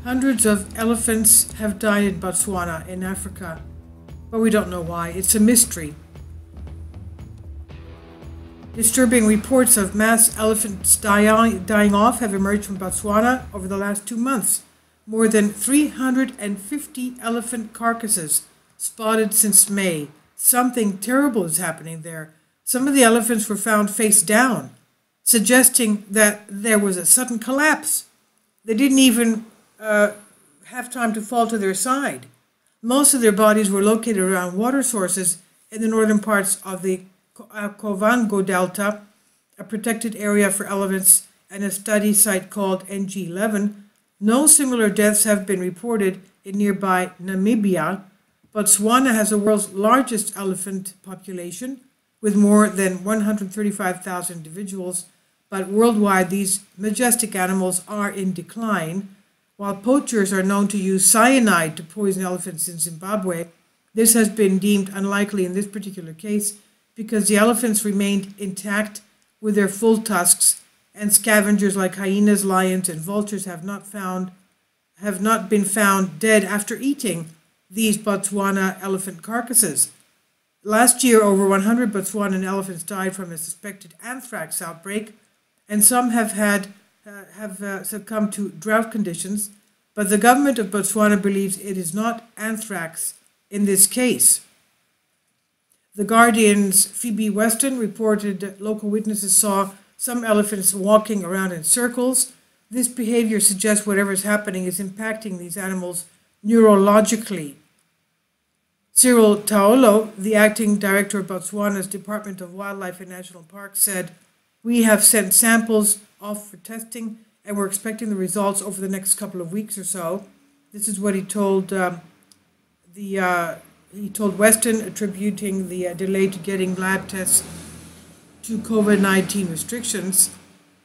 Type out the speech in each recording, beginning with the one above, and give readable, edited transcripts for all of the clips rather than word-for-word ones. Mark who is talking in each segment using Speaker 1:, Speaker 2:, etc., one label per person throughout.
Speaker 1: Hundreds of elephants have died in Botswana in Africa, but we don't know why. It's a mystery. Disturbing reports of mass elephants dying off have emerged from Botswana over the last 2 months. More than 350 elephant carcasses spotted since May. Something terrible is happening there. Some of the elephants were found face down, suggesting that there was a sudden collapse. They didn't even have time to fall to their side. Most of their bodies were located around water sources in the northern parts of the Kovango Delta, a protected area for elephants and a study site called NG11. No similar deaths have been reported in nearby Namibia. Botswana has the world's largest elephant population, with more than 135,000 individuals, but worldwide these majestic animals are in decline. While poachers are known to use cyanide to poison elephants in Zimbabwe, this has been deemed unlikely in this particular case because the elephants remained intact with their full tusks, and scavengers like hyenas, lions, and vultures have not been found dead after eating these Botswana elephant carcasses. Last year, over 100 Botswanan elephants died from a suspected anthrax outbreak, and some have succumbed to drought conditions, but the government of Botswana believes it is not anthrax in this case. The Guardian's Phoebe Weston reported that local witnesses saw some elephants walking around in circles. This behavior suggests whatever is happening is impacting these animals neurologically. Cyril Taolo, the acting director of Botswana's Department of Wildlife and National Parks, said, "We have sent samples off for testing, and we're expecting the results over the next couple of weeks or so." This is what he told Weston, attributing the delay to getting lab tests to COVID-19 restrictions.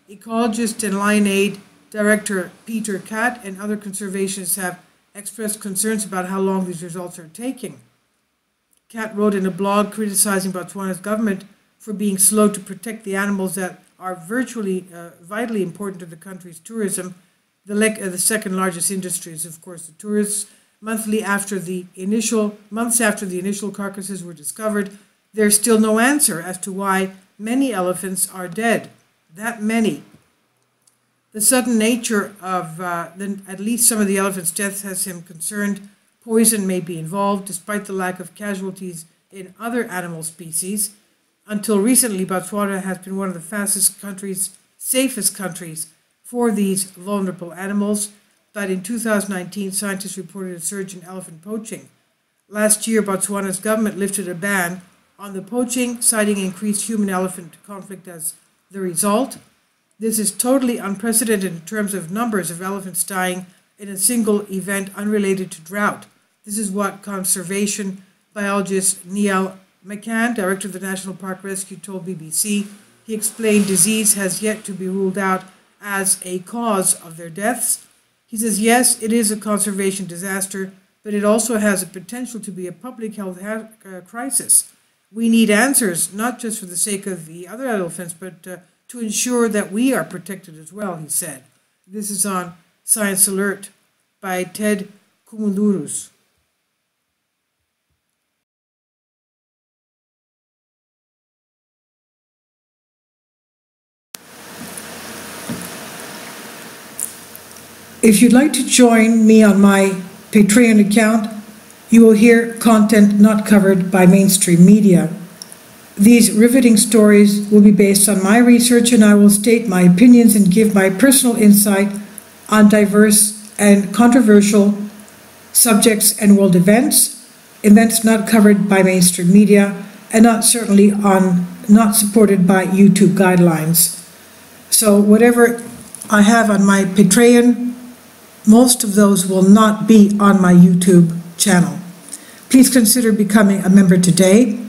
Speaker 1: Ecologist and Lion Aid Director Peter Catt and other conservationists have expressed concerns about how long these results are taking. Catt wrote in a blog criticizing Botswana's government for being slow to protect the animals that are vitally important to the country's tourism. The second largest industry is, of course, the tourists. Months after the initial carcasses were discovered, there's still no answer as to why many elephants are dead. That many. The sudden nature of at least some of the elephants' deaths has him concerned. Poison may be involved, despite the lack of casualties in other animal species. Until recently, Botswana has been one of the safest countries for these vulnerable animals. But in 2019, scientists reported a surge in elephant poaching. Last year, Botswana's government lifted a ban on the poaching, citing increased human-elephant conflict as the result. This is totally unprecedented in terms of numbers of elephants dying in a single event unrelated to drought. This is what conservation biologist Neil McCann, director of the National Park Rescue, told BBC. He explained disease has yet to be ruled out as a cause of their deaths. He says, yes, it is a conservation disaster, but it also has a potential to be a public health crisis. We need answers, not just for the sake of the other elephants, but to ensure that we are protected as well, he said. This is on Science Alert by Ted Kumulurus. If you'd like to join me on my Patreon account, you will hear content not covered by mainstream media. These riveting stories will be based on my research, and I will state my opinions and give my personal insight on diverse and controversial subjects and world events not covered by mainstream media, and not supported by YouTube guidelines. So whatever I have on my Patreon, most of those will not be on my YouTube channel. Please consider becoming a member today.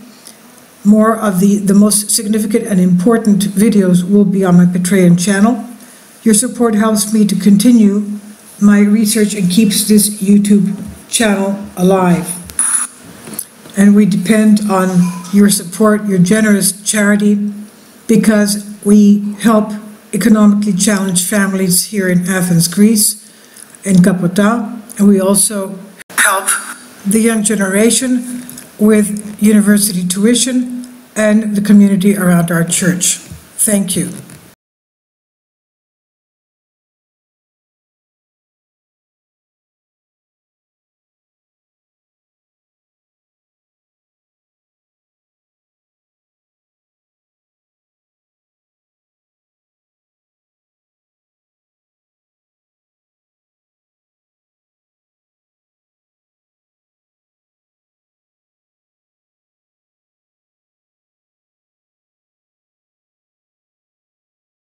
Speaker 1: More of the most significant and important videos will be on my Patreon channel. Your support helps me to continue my research and keeps this YouTube channel alive. And we depend on your support, your generous charity, because we help economically challenged families here in Athens, Greece. in Kapota, and we also help the young generation with university tuition and the community around our church. Thank you.